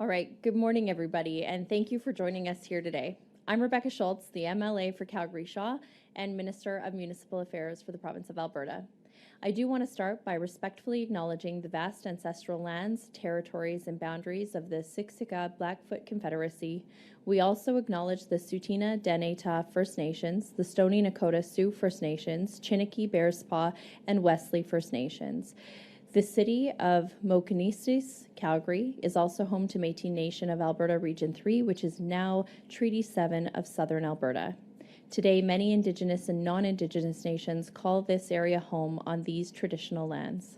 All right, good morning, everybody, and thank you for joining us here today. I'm Rebecca Schultz, the MLA for Calgary Shaw and Minister of Municipal Affairs for the province of Alberta. I do want to start by respectfully acknowledging the vast ancestral lands, territories, and boundaries of the Siksika Blackfoot Confederacy. We also acknowledge the Tsuut'ina Daneta First Nations, the Stoney Nakoda Sioux First Nations, Chiniki Bearspaw, and Wesley First Nations. The city of Mohkinstsis, Calgary, is also home to Métis Nation of Alberta Region 3, which is now Treaty 7 of Southern Alberta. Today, many Indigenous and non-Indigenous nations call this area home on these traditional lands.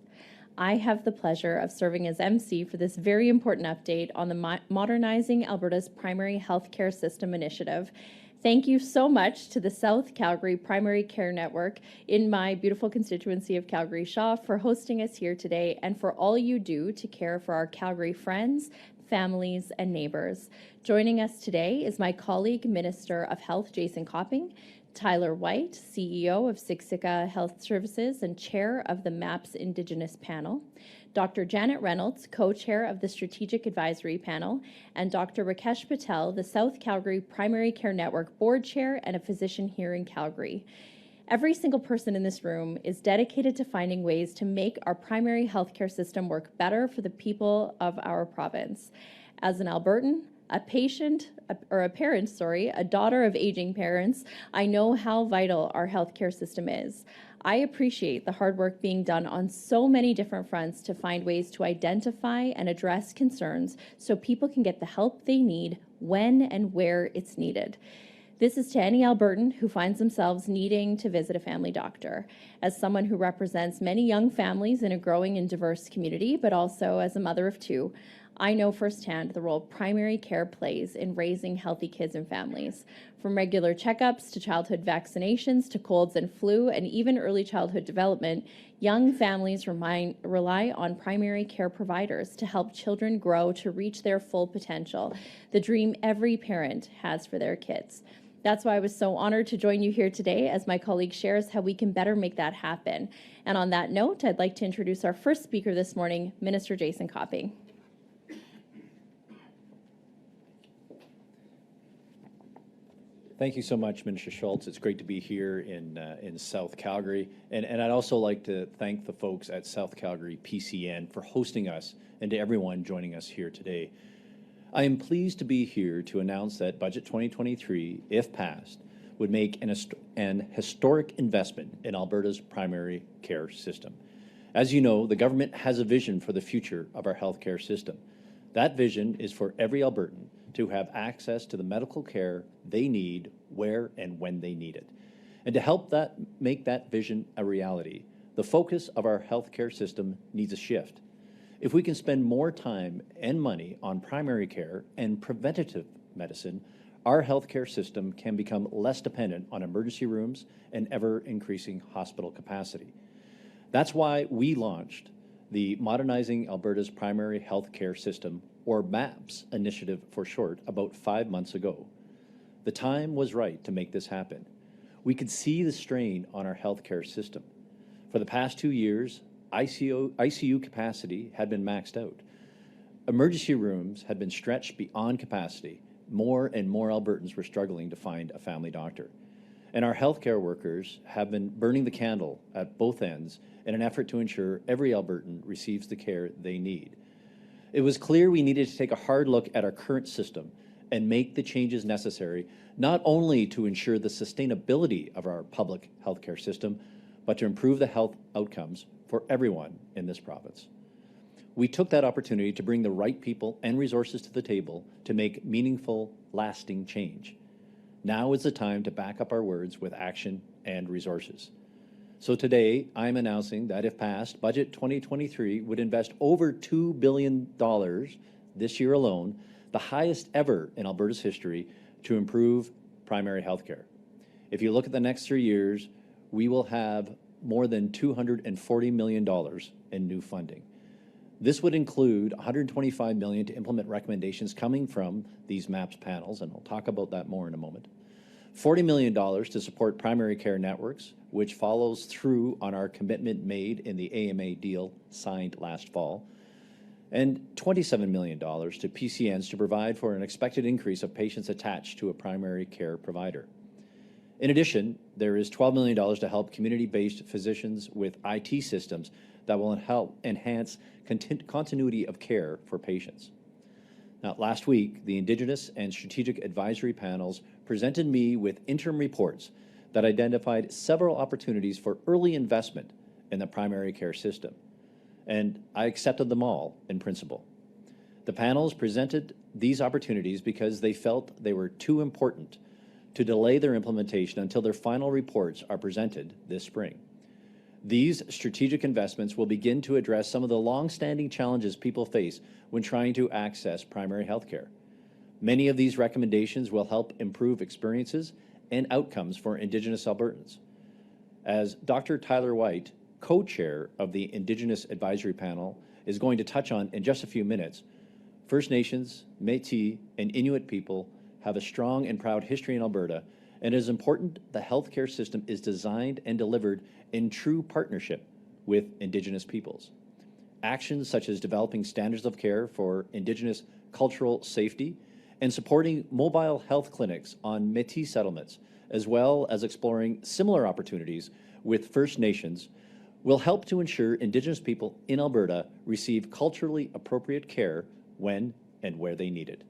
I have the pleasure of serving as MC for this very important update on the Modernizing Alberta's Primary Health Care System initiative. Thank you so much to the South Calgary Primary Care Network in my beautiful constituency of Calgary Shaw for hosting us here today and for all you do to care for our Calgary friends, families, and neighbors. Joining us today is my colleague, Minister of Health, Jason Copping, Tyler White, CEO of Siksika Health Services and Chair of the MAPS Indigenous Panel, Dr. Janet Reynolds, Co-Chair of the Strategic Advisory Panel, and Dr. Rakesh Patel, the South Calgary Primary Care Network Board Chair and a physician here in Calgary. Every single person in this room is dedicated to finding ways to make our primary healthcare system work better for the people of our province. As an Albertan, a daughter of aging parents, I know how vital our healthcare system is. I appreciate the hard work being done on so many different fronts to find ways to identify and address concerns so people can get the help they need when and where it's needed. This is to any Albertan who finds themselves needing to visit a family doctor. As someone who represents many young families in a growing and diverse community, but also as a mother of two, I know firsthand the role primary care plays in raising healthy kids and families. From regular checkups to childhood vaccinations to colds and flu and even early childhood development, young families rely on primary care providers to help children grow to reach their full potential, the dream every parent has for their kids. That's why I was so honored to join you here today as my colleague shares how we can better make that happen. And on that note, I'd like to introduce our first speaker this morning, Minister Jason Copping. Thank you so much, Minister Schultz. It's great to be here in South Calgary. And I'd also like to thank the folks at South Calgary PCN for hosting us and to everyone joining us here today. I am pleased to be here to announce that Budget 2023, if passed, would make an historic investment in Alberta's primary care system. As you know, the government has a vision for the future of our healthcare system. That vision is for every Albertan to have access to the medical care they need where and when they need it. And to help make that vision a reality, the focus of our healthcare system needs a shift. If we can spend more time and money on primary care and preventative medicine, our healthcare system can become less dependent on emergency rooms and ever-increasing hospital capacity. That's why we launched the Modernizing Alberta's Primary Health Care System, or MAPS initiative for short, about 5 months ago. The time was right to make this happen. We could see the strain on our healthcare system. For the past 2 years, ICU capacity had been maxed out. Emergency rooms had been stretched beyond capacity. More and more Albertans were struggling to find a family doctor. And our healthcare workers have been burning the candle at both ends in an effort to ensure every Albertan receives the care they need. It was clear we needed to take a hard look at our current system and make the changes necessary, not only to ensure the sustainability of our public healthcare system, but to improve the health outcomes for everyone in this province. We took that opportunity to bring the right people and resources to the table to make meaningful, lasting change. Now is the time to back up our words with action and resources. So today, I'm announcing that if passed, Budget 2023 would invest over $2 billion this year alone, the highest ever in Alberta's history, to improve primary health care. If you look at the next 3 years, we will have more than $240 million in new funding. This would include $125 million to implement recommendations coming from these MAPS panels, and I'll talk about that more in a moment. $40 million to support primary care networks, which follows through on our commitment made in the AMA deal signed last fall. and $27 million to PCNs to provide for an expected increase of patients attached to a primary care provider. In addition, there is $12 million to help community-based physicians with IT systems that will help enhance continuity of care for patients. Now, last week, the Indigenous and Strategic Advisory Panels presented me with interim reports that identified several opportunities for early investment in the primary care system, and I accepted them all in principle. The panels presented these opportunities because they felt they were too important to delay their implementation until their final reports are presented this spring. These strategic investments will begin to address some of the long-standing challenges people face when trying to access primary health care. Many of these recommendations will help improve experiences and outcomes for Indigenous Albertans. As Dr. Tyler White, co-chair of the Indigenous Advisory Panel, is going to touch on in just a few minutes, First Nations, Métis, and Inuit people have a strong and proud history in Alberta, and it is important the healthcare system is designed and delivered in true partnership with Indigenous peoples. Actions such as developing standards of care for Indigenous cultural safety and supporting mobile health clinics on Métis settlements, as well as exploring similar opportunities with First Nations, will help to ensure Indigenous people in Alberta receive culturally appropriate care when and where they need it.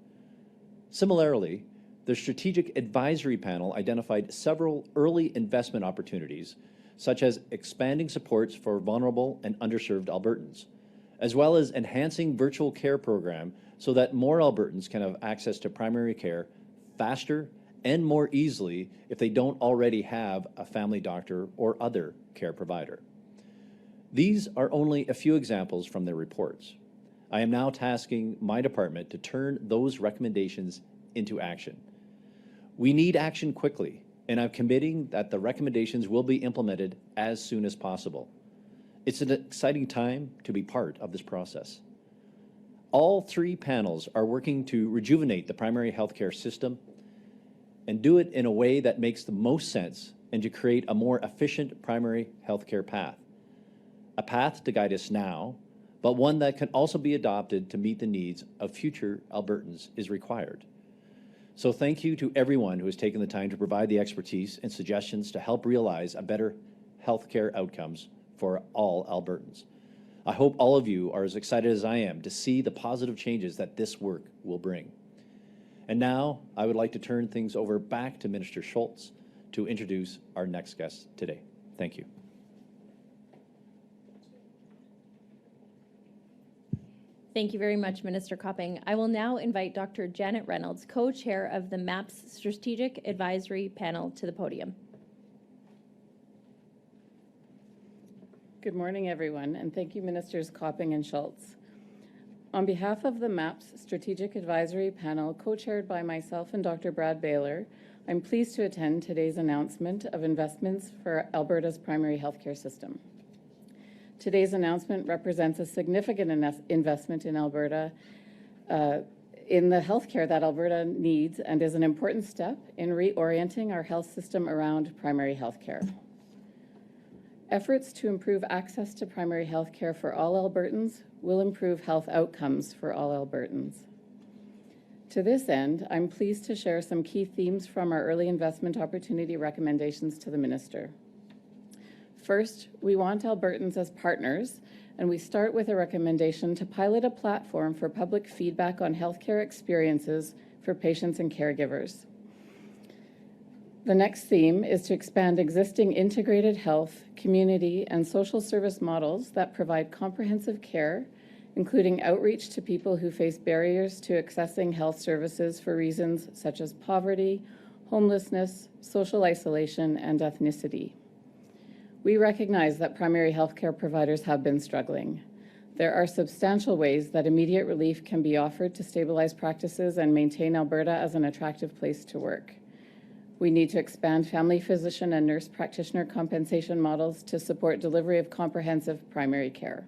Similarly, the Strategic Advisory Panel identified several early investment opportunities, such as expanding supports for vulnerable and underserved Albertans, as well as enhancing virtual care program so that more Albertans can have access to primary care faster and more easily if they don't already have a family doctor or other care provider. These are only a few examples from their reports. I am now tasking my department to turn those recommendations into action. We need action quickly, and I'm committing that the recommendations will be implemented as soon as possible. It's an exciting time to be part of this process. All three panels are working to rejuvenate the primary healthcare system and do it in a way that makes the most sense and to create a more efficient primary healthcare path. A path to guide us now, but one that can also be adopted to meet the needs of future Albertans is required. So thank you to everyone who has taken the time to provide the expertise and suggestions to help realize a better healthcare outcomes for all Albertans. I hope all of you are as excited as I am to see the positive changes that this work will bring. And now I would like to turn things over back to Minister Schultz to introduce our next guest today. Thank you. Thank you very much, Minister Copping. I will now invite Dr. Janet Reynolds, co-chair of the MAPS Strategic Advisory Panel, to the podium. Good morning, everyone, and thank you, Ministers Copping and Schultz. On behalf of the MAPS Strategic Advisory Panel, co-chaired by myself and Dr. Brad Baylor, I'm pleased to attend today's announcement of investments for Alberta's primary healthcare system. Today's announcement represents a significant investment in Alberta, in the healthcare that Alberta needs, and is an important step in reorienting our health system around primary healthcare. Efforts to improve access to primary healthcare for all Albertans will improve health outcomes for all Albertans. To this end, I'm pleased to share some key themes from our early investment opportunity recommendations to the Minister. First, we want Albertans as partners, and we start with a recommendation to pilot a platform for public feedback on healthcare experiences for patients and caregivers. The next theme is to expand existing integrated health, community, and social service models that provide comprehensive care, including outreach to people who face barriers to accessing health services for reasons such as poverty, homelessness, social isolation, and ethnicity. We recognize that primary healthcare providers have been struggling. There are substantial ways that immediate relief can be offered to stabilize practices and maintain Alberta as an attractive place to work. We need to expand family physician and nurse practitioner compensation models to support delivery of comprehensive primary care.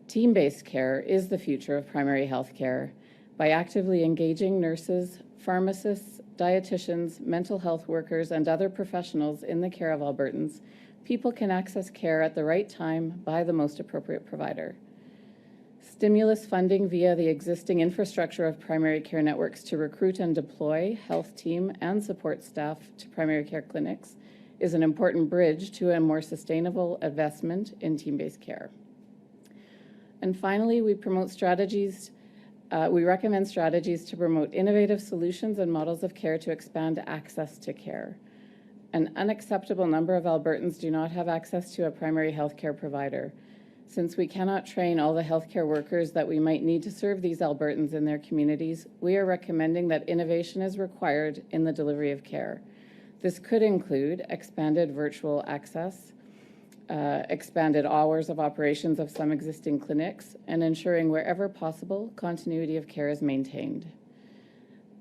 Team-based care is the future of primary health care. By actively engaging nurses, pharmacists, dietitians, mental health workers, and other professionals in the care of Albertans, people can access care at the right time by the most appropriate provider. stimulus funding via the existing infrastructure of primary care networks to recruit and deploy health team and support staff to primary care clinics is an important bridge to a more sustainable investment in team-based care. And finally, we recommend strategies to promote innovative solutions and models of care to expand access to care. An unacceptable number of Albertans do not have access to a primary health care provider. Since we cannot train all the healthcare workers that we might need to serve these Albertans in their communities, we are recommending that innovation is required in the delivery of care. This could include expanded virtual access, expanded hours of operations of some existing clinics, and ensuring wherever possible, continuity of care is maintained.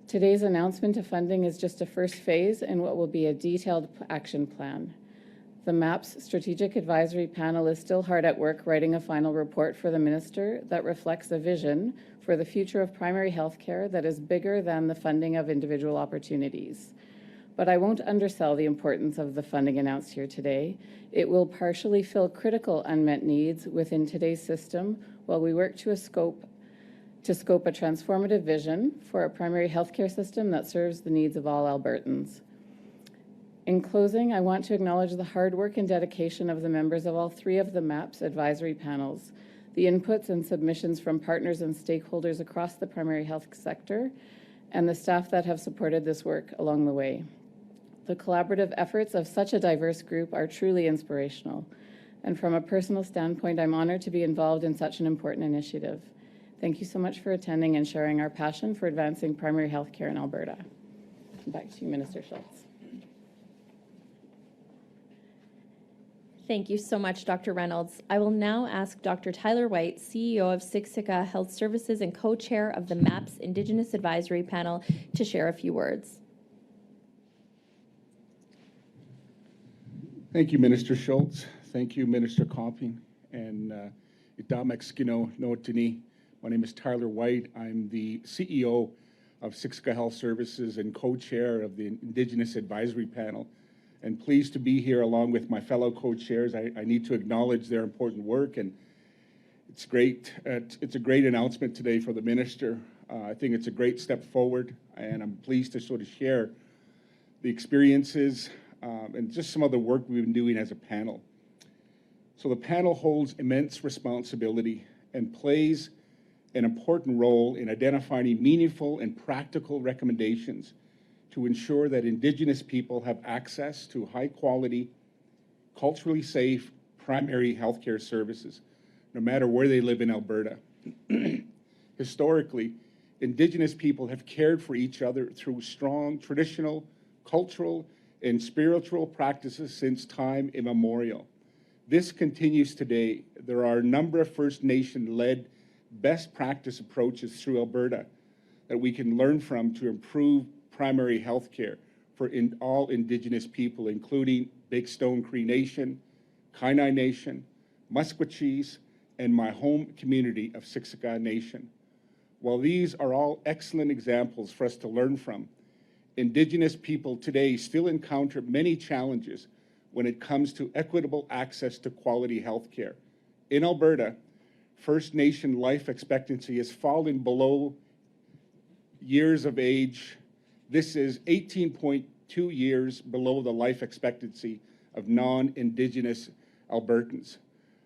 Today's announcement of funding is just a first phase in what will be a detailed action plan. The MAPS Strategic Advisory Panel is still hard at work writing a final report for the Minister that reflects a vision for the future of primary health care that is bigger than the funding of individual opportunities. But I won't undersell the importance of the funding announced here today. It will partially fill critical unmet needs within today's system while we work to scope a transformative vision for a primary healthcare system that serves the needs of all Albertans. In closing, I want to acknowledge the hard work and dedication of the members of all three of the MAPS advisory panels, the inputs and submissions from partners and stakeholders across the primary health sector, and the staff that have supported this work along the way. The collaborative efforts of such a diverse group are truly inspirational, and from a personal standpoint, I'm honored to be involved in such an important initiative. Thank you so much for attending and sharing our passion for advancing primary health care in Alberta. Back to you, Minister Schultz. Thank you so much, Dr. Reynolds. I will now ask Dr. Tyler White, CEO of Siksika Health Services and co-chair of the MAPS Indigenous Advisory Panel, to share a few words. Thank you, Minister Schultz. Thank you, Minister Copping. And Idamexkino Notini. My name is Tyler White. I'm the CEO of Siksika Health Services and co-chair of the Indigenous Advisory Panel. And pleased to be here along with my fellow co-chairs. I need to acknowledge their important work, and it's great. It's a great announcement today for the minister. I think it's a great step forward, and I'm pleased to sort of share the experiences and just some of the work we've been doing as a panel. So the panel holds immense responsibility and plays an important role in identifying meaningful and practical recommendations to ensure that Indigenous people have access to high-quality, culturally safe primary healthcare services, no matter where they live in Alberta. Historically, Indigenous people have cared for each other through strong traditional, cultural, and spiritual practices since time immemorial. This continues today. There are a number of First Nation-led best practice approaches through Alberta that we can learn from to improve primary health care for all Indigenous people, including Big Stone Cree Nation, Kainai Nation, Musqueam, and my home community of Siksika Nation. While these are all excellent examples for us to learn from, Indigenous people today still encounter many challenges when it comes to equitable access to quality health care. In Alberta, First Nation life expectancy has fallen below years of age. This is 18.2 years below the life expectancy of non-Indigenous Albertans.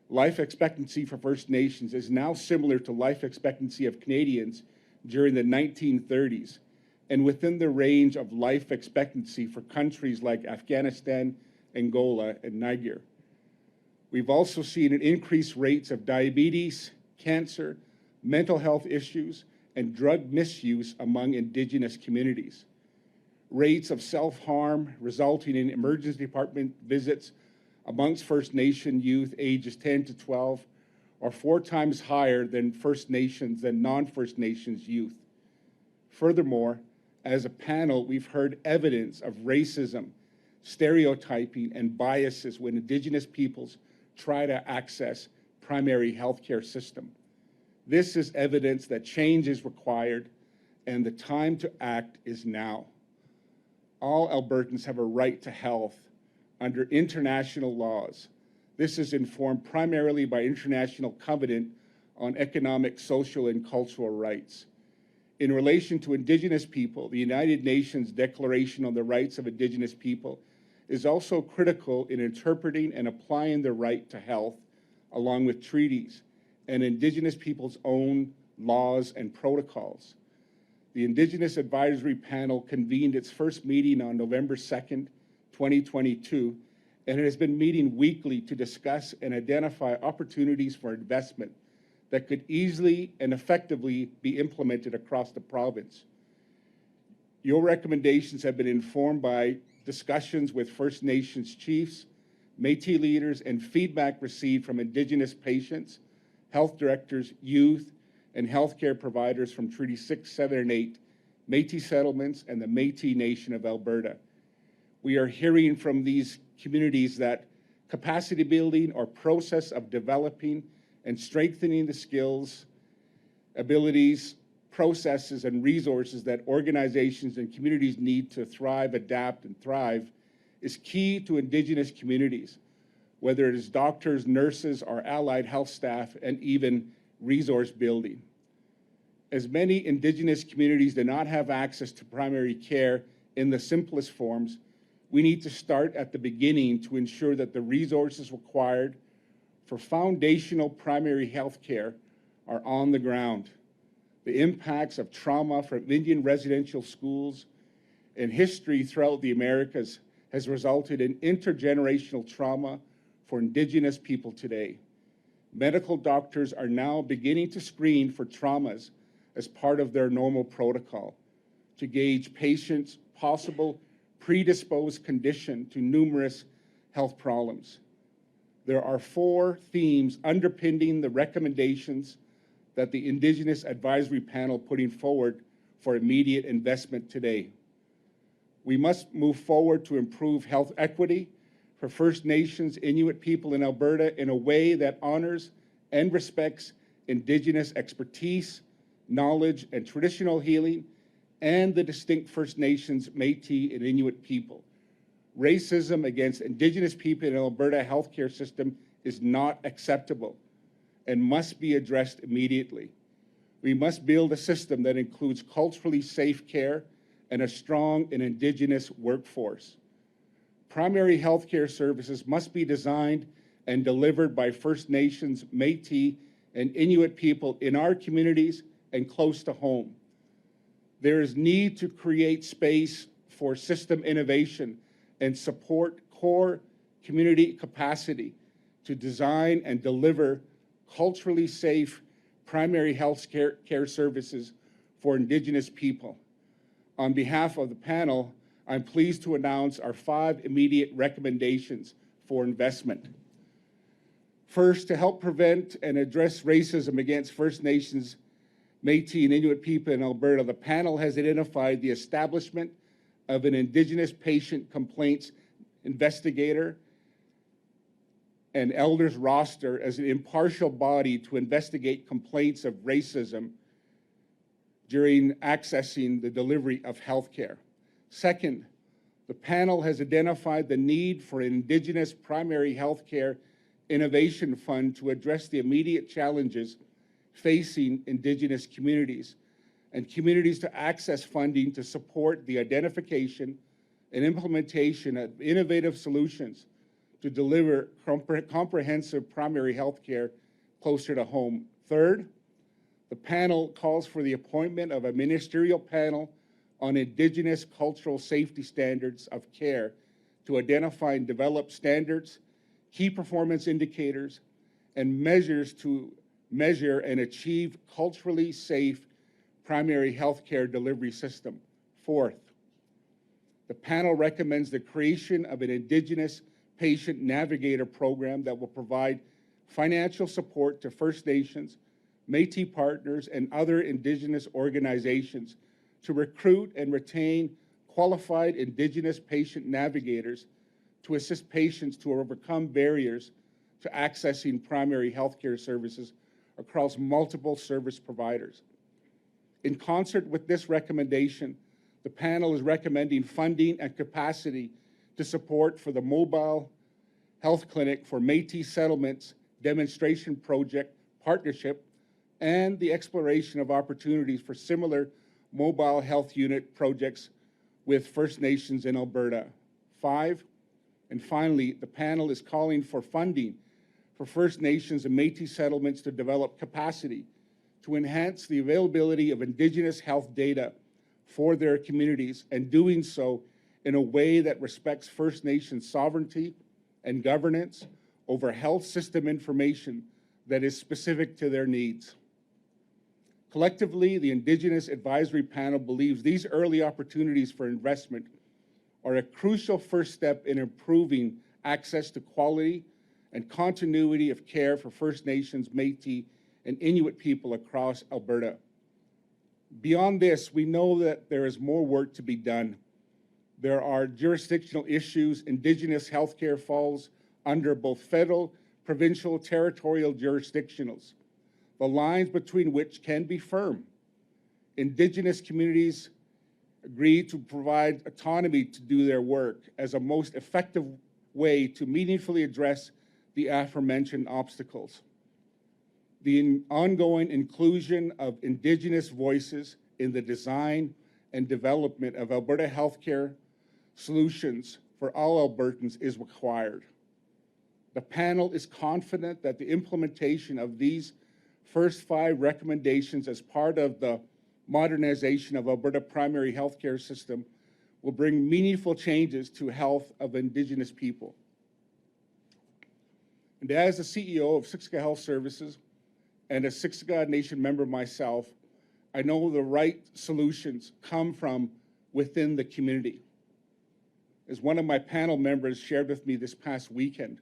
Life expectancy for First Nations is now similar to life expectancy of Canadians during the 1930s, and within the range of life expectancy for countries like Afghanistan, Angola, and Niger. We've also seen an increased rates of diabetes, cancer, mental health issues, and drug misuse among Indigenous communities. Rates of self-harm resulting in emergency department visits amongst First Nation youth ages 10 to 12 are 4 times higher than non-First Nations youth. Furthermore, as a panel, we've heard evidence of racism, stereotyping, and biases when Indigenous peoples try to access primary healthcare system. This is evidence that change is required, and the time to act is now. All Albertans have a right to health under international laws. This is informed primarily by International Covenant on economic, social, and cultural rights. In relation to Indigenous people, the United Nations Declaration on the Rights of Indigenous People is also critical in interpreting and applying the right to health, along with treaties and Indigenous people's own laws and protocols. The Indigenous Advisory Panel convened its first meeting on November 2nd, 2022, and it has been meeting weekly to discuss and identify opportunities for investment that could easily and effectively be implemented across the province. Your recommendations have been informed by discussions with First Nations chiefs, Métis leaders, and feedback received from Indigenous patients, health directors, youth, and healthcare providers from Treaty 6, 7, and 8, Métis settlements, and the Métis Nation of Alberta. We are hearing from these communities that capacity building or process of developing and strengthening the skills, abilities, processes, and resources that organizations and communities need to thrive, adapt, and thrive is key to Indigenous communities, whether it is doctors, nurses, or allied health staff, and even resource building. As many Indigenous communities do not have access to primary care in the simplest forms, we need to start at the beginning to ensure that the resources required for foundational primary health care are on the ground. The impacts of trauma from Indian residential schools and history throughout the Americas has resulted in intergenerational trauma for Indigenous people today. Medical doctors are now beginning to screen for traumas as part of their normal protocol to gauge patients' possible predisposed condition to numerous health problems. There are 4 themes underpinning the recommendations that the Indigenous Advisory Panel putting forward for immediate investment today. We must move forward to improve health equity for First Nations Inuit people in Alberta in a way that honors and respects Indigenous expertise, knowledge, and traditional healing, and the distinct First Nations, Métis, and Inuit people. Racism against Indigenous people in the Alberta healthcare system is not acceptable and must be addressed immediately. We must build a system that includes culturally safe care and a strong and Indigenous workforce. Primary healthcare services must be designed and delivered by First Nations, Métis, and Inuit people in our communities and close to home. There is need to create space for system innovation and support core community capacity to design and deliver culturally safe primary health care services for Indigenous people. On behalf of the panel, I'm pleased to announce our 5 immediate recommendations for investment. First, to help prevent and address racism against First Nations, Métis, and Inuit people in Alberta, the panel has identified the establishment of an Indigenous patient complaints investigator and elders roster as an impartial body to investigate complaints of racism during accessing the delivery of healthcare. Second, the panel has identified the need for an Indigenous primary healthcare innovation fund to address the immediate challenges facing Indigenous communities and communities to access funding to support the identification and implementation of innovative solutions to deliver comprehensive primary health care closer to home. Third, the panel calls for the appointment of a ministerial panel on Indigenous cultural safety standards of care to identify and develop standards, key performance indicators, and measures to measure and achieve culturally safe primary health care delivery system. Fourth, the panel recommends the creation of an Indigenous patient navigator program that will provide financial support to First Nations, Métis partners, and other Indigenous organizations to recruit and retain qualified Indigenous patient navigators to assist patients to overcome barriers to accessing primary health care services across multiple service providers. In concert with this recommendation, the panel is recommending funding and capacity to support for the mobile health clinic for Métis settlements demonstration project partnership and the exploration of opportunities for similar mobile health unit projects with First Nations in Alberta. 5, and finally, the panel is calling for funding for First Nations and Métis settlements to develop capacity to enhance the availability of Indigenous health data for their communities, and doing so in a way that respects First Nations sovereignty and governance over health system information that is specific to their needs. Collectively, the Indigenous Advisory Panel believes these early opportunities for investment are a crucial first step in improving access to quality and continuity of care for First Nations, Métis, and Inuit people across Alberta. Beyond this, we know that there is more work to be done. There are jurisdictional issues. Indigenous healthcare falls under both federal, provincial, territorial jurisdictionals, the lines between which can be firm. Indigenous communities agree to provide autonomy to do their work as a most effective way to meaningfully address the aforementioned obstacles. The ongoing inclusion of Indigenous voices in the design and development of Alberta healthcare solutions for all Albertans is required. The panel is confident that the implementation of these first 5 recommendations as part of the modernization of Alberta primary healthcare system will bring meaningful changes to health of Indigenous people. And as the CEO of Siksika Health Services and a Siksika Nation member myself, I know the right solutions come from within the community. As one of my panel members shared with me this past weekend,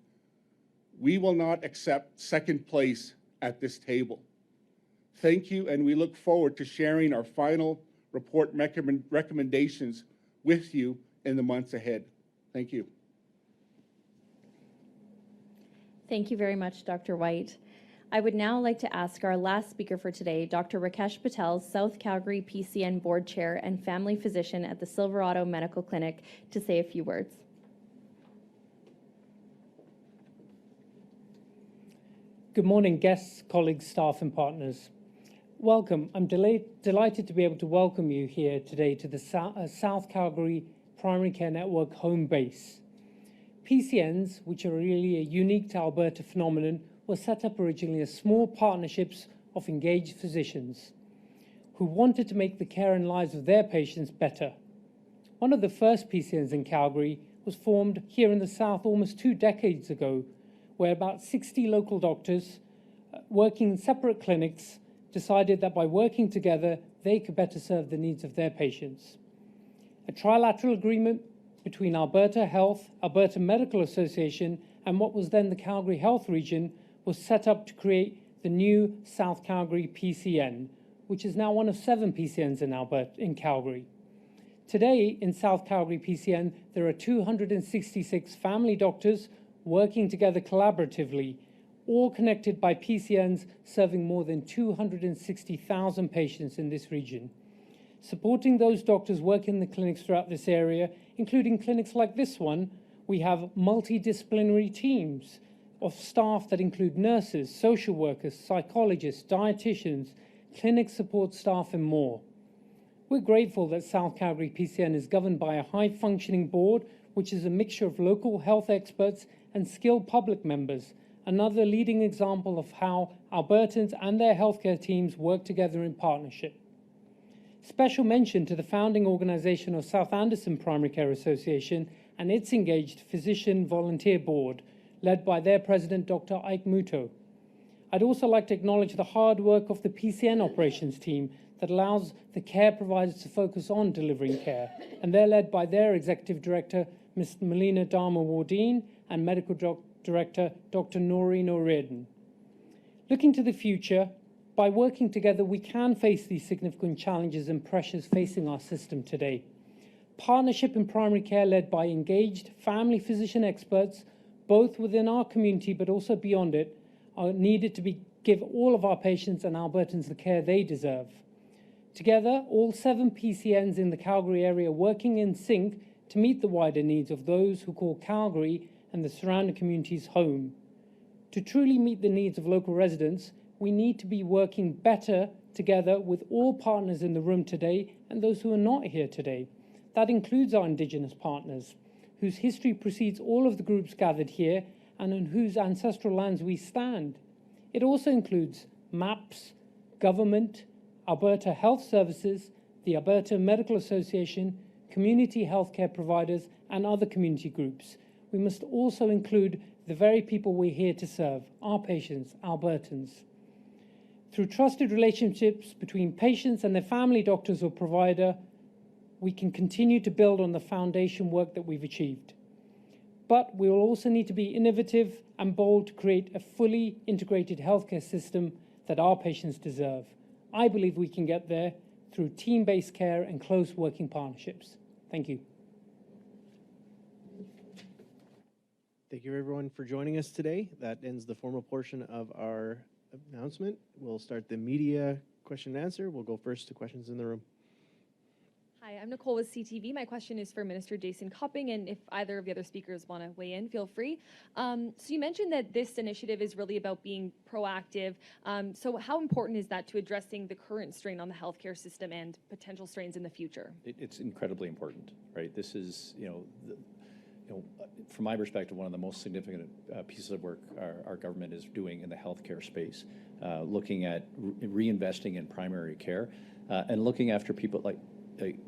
we will not accept second place at this table. Thank you, and we look forward to sharing our final report recommendations with you in the months ahead. Thank you. Thank you very much, Dr. White. I would now like to ask our last speaker for today, Dr. Rakesh Patel, South Calgary PCN Board Chair and Family Physician at the Silverado Medical Clinic, to say a few words. Good morning, guests, colleagues, staff, and partners. Welcome. I'm delighted to be able to welcome you here today to the South Calgary Primary Care Network home base. PCNs, which are really a unique to Alberta phenomenon, were set up originally as small partnerships of engaged physicians who wanted to make the care and lives of their patients better. One of the first PCNs in Calgary was formed here in the South almost 2 decades ago, where about 60 local doctors working in separate clinics decided that by working together, they could better serve the needs of their patients. A trilateral agreement between Alberta Health, Alberta Medical Association, and what was then the Calgary Health Region was set up to create the new South Calgary PCN, which is now one of 7 PCNs in Calgary. Today, in South Calgary PCN, there are 266 family doctors working together collaboratively, all connected by PCNs serving more than 260,000 patients in this region. Supporting those doctors working in the clinics throughout this area, including clinics like this one, we have multidisciplinary teams of staff that include nurses, social workers, psychologists, dietitians, clinic support staff, and more. We're grateful that South Calgary PCN is governed by a high-functioning board, which is a mixture of local health experts and skilled public members, another leading example of how Albertans and their healthcare teams work together in partnership. Special mention to the founding organization of South Anderson Primary Care Association and its engaged physician volunteer board, led by their president, Dr. Ike Muto. I'd also like to acknowledge the hard work of the PCN operations team that allows the care providers to focus on delivering care, and they're led by their executive director, Ms. Melina Dharma-Wardeen, and medical director, Dr. Noreen O'Riordan. Looking to the future, by working together, we can face these significant challenges and pressures facing our system today. Partnership in primary care led by engaged family physician experts, both within our community but also beyond it, are needed to give all of our patients and Albertans the care they deserve. Together, all 7 PCNs in the Calgary area working in sync to meet the wider needs of those who call Calgary and the surrounding communities home. To truly meet the needs of local residents, we need to be working better together with all partners in the room today and those who are not here today. That includes our Indigenous partners, whose history precedes all of the groups gathered here and on whose ancestral lands we stand. It also includes MAPS, government, Alberta Health Services, the Alberta Medical Association, community healthcare providers, and other community groups. We must also include the very people we're here to serve, our patients, Albertans. Through trusted relationships between patients and their family doctors or provider, we can continue to build on the foundation work that we've achieved. But we will also need to be innovative and bold to create a fully integrated healthcare system that our patients deserve. I believe we can get there through team-based care and close working partnerships. Thank you. Thank you, everyone, for joining us today. That ends the formal portion of our announcement. We'll start the media question and answer. We'll go first to questions in the room. Hi, I'm Nicole with CTV. My question is for Minister Jason Copping, and if either of the other speakers want to weigh in, feel free. So you mentioned that this initiative is really about being proactive. So how important is that to addressing the current strain on the healthcare system and potential strains in the future? It's incredibly important, right? This is, from my perspective, one of the most significant pieces of work our government is doing in the healthcare space, looking at reinvesting in primary care and looking after people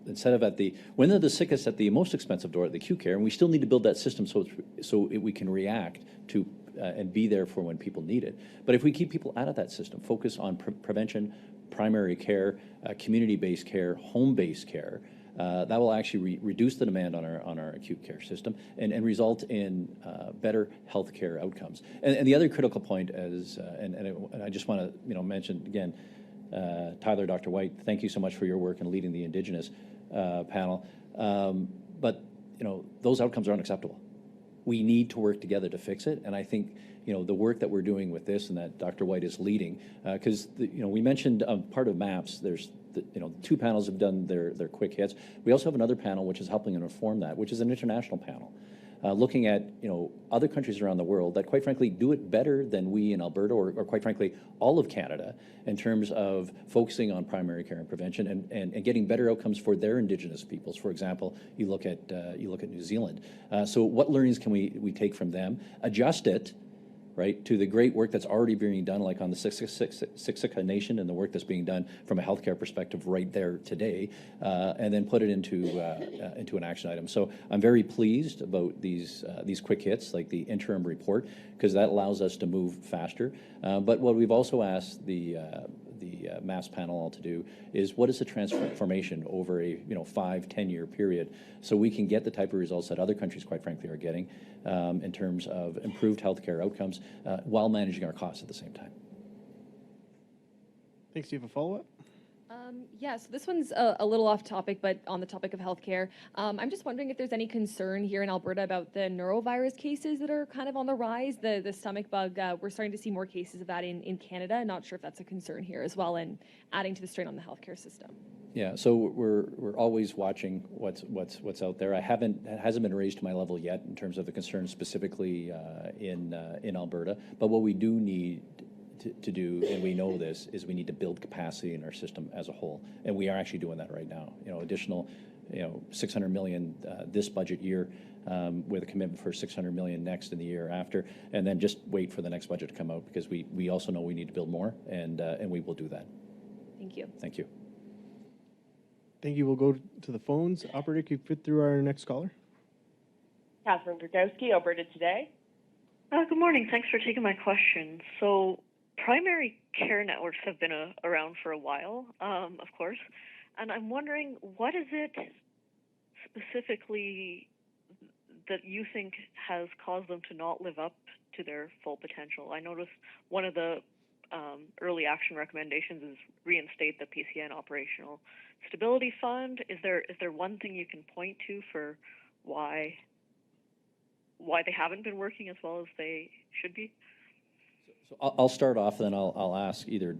instead of when they're the sickest at the most expensive door at the acute care, and we still need to build that system so we can react to and be there for when people need it. But if we keep people out of that system, focus on prevention, primary care, community-based care, home-based care, that will actually reduce the demand on our acute care system and result in better healthcare outcomes. And the other critical point is, and I just want to mention again, Tyler, Dr. White, thank you so much for your work in leading the Indigenous panel. But those outcomes are unacceptable. We need to work together to fix it. And I think the work that we're doing with this and that Dr. White is leading, because we mentioned part of MAPS. There's two panels have done their quick hits. We also have another panel which is helping inform that, which is an international panel. Looking at other countries around the world that, quite frankly, do it better than we in Alberta, or quite frankly, all of Canada, in terms of focusing on primary care and prevention and getting better outcomes for their Indigenous peoples. For example, you look at New Zealand. So what learnings can we take from them, adjust it, right, to the great work that's already being done, like on the Siksika Nation and the work that's being done from a healthcare perspective right there today, and then put it into an action item. So I'm very pleased about these quick hits, like the interim report, because that allows us to move faster. But what we've also asked the MAPS panel all to do is, what is the transformation over a 5-10 year period, so we can get the type of results that other countries, quite frankly, are getting in terms of improved healthcare outcomes while managing our costs at the same time. Thanks. Do you have a follow-up? Yeah, so this one's a little off topic, but on the topic of healthcare. I'm just wondering if there's any concern here in Alberta about the norovirus cases that are kind of on the rise, the stomach bug. We're starting to see more cases of that in Canada. Not sure if that's a concern here as well, and adding to the strain on the healthcare system. Yeah, so we're always watching what's out there. It hasn't been raised to my level yet in terms of the concern specifically in Alberta. But what we do need to do, and we know this, is we need to build capacity in our system as a whole, and we are actually doing that right now. Additional, $600 million this budget year, with a commitment for $600 million next in the year after, and then just wait for the next budget to come out, because we also know we need to build more, and we will do that. Thank you. Thank you. Thank you. We'll go to the phones. Operator, can you put through our next caller? Catherine Grgowski, Alberta Today. Good morning. Thanks for taking my question. So, primary care networks have been around for a while, of course, and I'm wondering, what is it specifically that you think has caused them to not live up to their full potential? I noticed one of the early action recommendations is reinstate the PCN Operational Stability Fund. Is there one thing you can point to for why they haven't been working as well as they should be? So I'll start off, then I'll ask either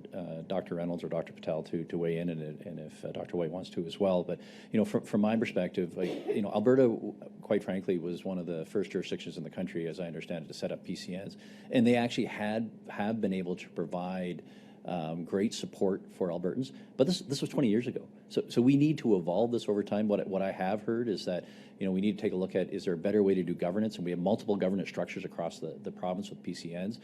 Dr. Reynolds or Dr. Patel to weigh in, and if Dr. White wants to as well. But, you know, from my perspective, like, you know, Alberta, quite frankly, was one of the first jurisdictions in the country, as I understand it, to set up PCNs. And they actually have been able to provide great support for Albertans. But this was 20 years ago. So we need to evolve this over time. What I have heard is that, you know, we need to take a look at, is there a better way to do governance? And we have multiple governance structures across the province with PCNs.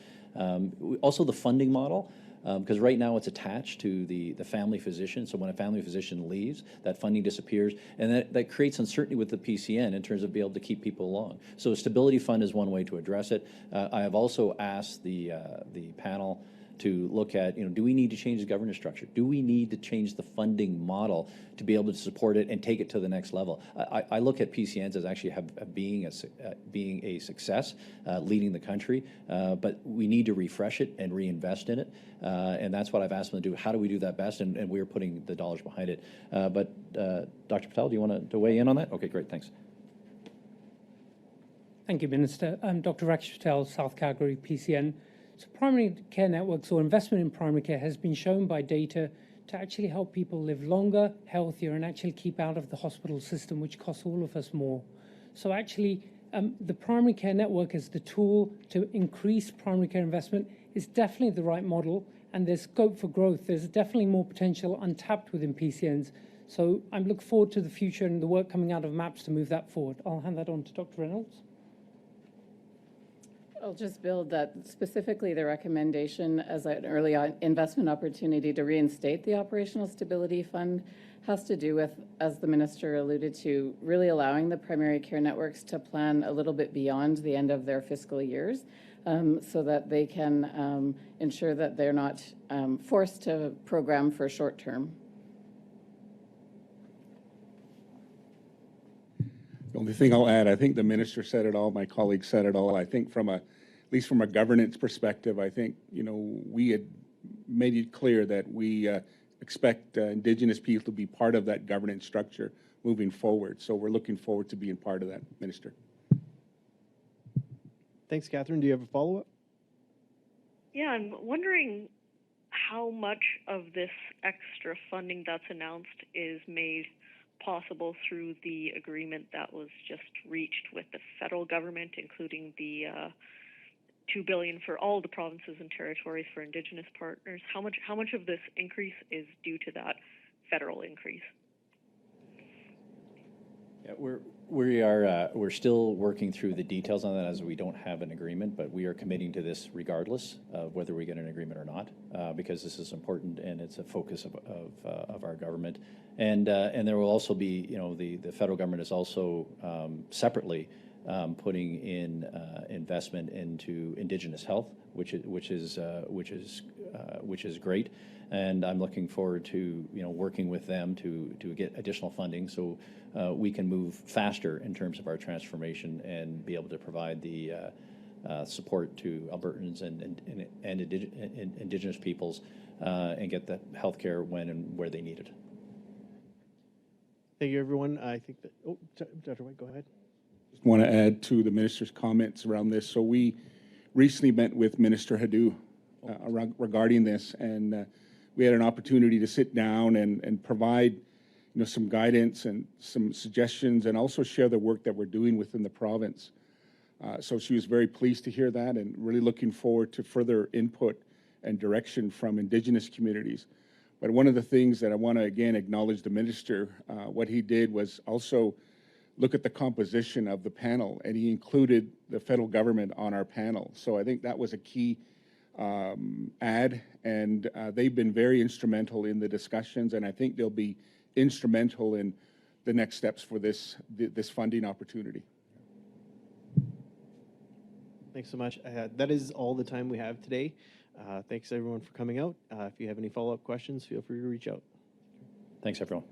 Also the funding model, because right now it's attached to the family physician. So when a family physician leaves, that funding disappears, and that creates uncertainty with the PCN in terms of being able to keep people along. So a stability fund is one way to address it. I have also asked the panel to look at, you know, do we need to change the governance structure? Do we need to change the funding model to be able to support it and take it to the next level? I look at PCNs as actually being a success, leading the country, but we need to refresh it and reinvest in it, and that's what I've asked them to do. How do we do that best? And we're putting the dollars behind it. But Dr. Patel, do you want to weigh in on that? Okay, great, thanks. Thank you, Minister. I'm Dr. Rakesh Patel, South Calgary PCN. So primary care networks, or investment in primary care, has been shown by data to actually help people live longer, healthier, and actually keep out of the hospital system, which costs all of us more. So actually, the primary care network as the tool to increase primary care investment is definitely the right model, and there's scope for growth. There's definitely more potential untapped within PCNs. So I'm looking forward to the future and the work coming out of MAPS to move that forward. I'll hand that on to Dr. Reynolds. I'll just build that specifically the recommendation as an early investment opportunity to reinstate the Operational Stability Fund has to do with, as the minister alluded to, really allowing the primary care networks to plan a little bit beyond the end of their fiscal years, so that they can ensure that they're not forced to program for short term. The only thing I'll add, I think the minister said it all, my colleague said it all. I think at least from a governance perspective, I think, you know, we had made it clear that we expect Indigenous people to be part of that governance structure moving forward. So we're looking forward to being part of that, Minister. Thanks, Catherine. Do you have a follow-up? Yeah, I'm wondering how much of this extra funding that's announced is made possible through the agreement that was just reached with the federal government, including the $2 billion for all the provinces and territories for Indigenous partners. How much of this increase is due to that federal increase? Yeah, we're still working through the details on that, as we don't have an agreement, but we are committing to this regardless of whether we get an agreement or not, because this is important and it's a focus of our government. And there will also be, you know, the federal government is also separately putting in investment into Indigenous health, which is great. And I'm looking forward to, you know, working with them to get additional funding so we can move faster in terms of our transformation and be able to provide the support to Albertans and Indigenous peoples and get the health care when and where they need it. Thank you, everyone. I think that, oh, Dr. White, go ahead. Just want to add to the minister's comments around this. So we recently met with Minister Hadou regarding this, and we had an opportunity to sit down and provide, you know, some guidance and some suggestions, and also share the work that we're doing within the province. So she was very pleased to hear that, and really looking forward to further input and direction from Indigenous communities. But one of the things that I want to again acknowledge the minister, what he did was also look at the composition of the panel, and he included the federal government on our panel. So I think that was a key add, and they've been very instrumental in the discussions, and I think they'll be instrumental in the next steps for this funding opportunity. Thanks so much. That is all the time we have today. Thanks everyone for coming out. If you have any follow-up questions, feel free to reach out. Thanks, everyone.